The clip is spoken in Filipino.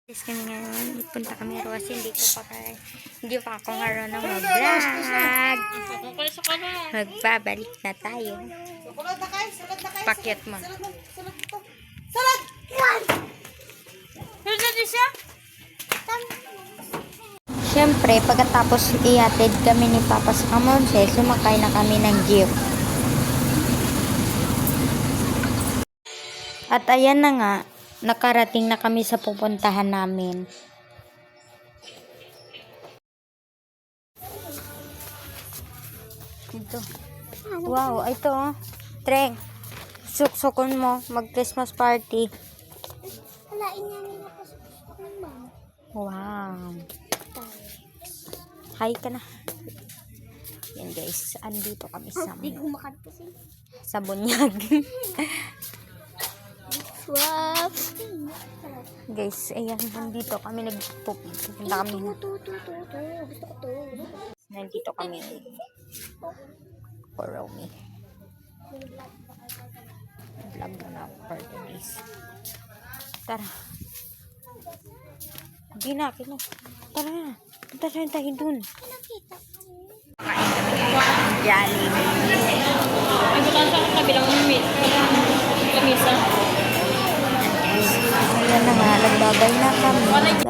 Yes, kami ngayon. Punta kami kasi hindi pa ako marunong mag-vlog. Magbabalik na tayo. Pakyat mo. Salat! Siyempre, pagkatapos ihatid kami ni Papa sa Kamonse, sumakay na kami ng jeep. At ayan na nga, nakarating na kami sa pupuntahan namin. Ito. Wow, ito oh. Treng, suksukon mo, mag-Christmas party. Alain niya nila pa sa mama. Wow. Hi ka na. Yan guys, andito kami sa Bunyag. Swap! Guys, ayan, nandito kami nagpupunta kami. Gusto ko to. Nandito kami for Romy. Vlog na for days. Tara. Hindi na, kino. Tara na. Punta tayo tayo dun. Kain kami ngayon. Jollibee. Ito lang sa kabilang lamisa. Ayan na nga, nagbabay na kami.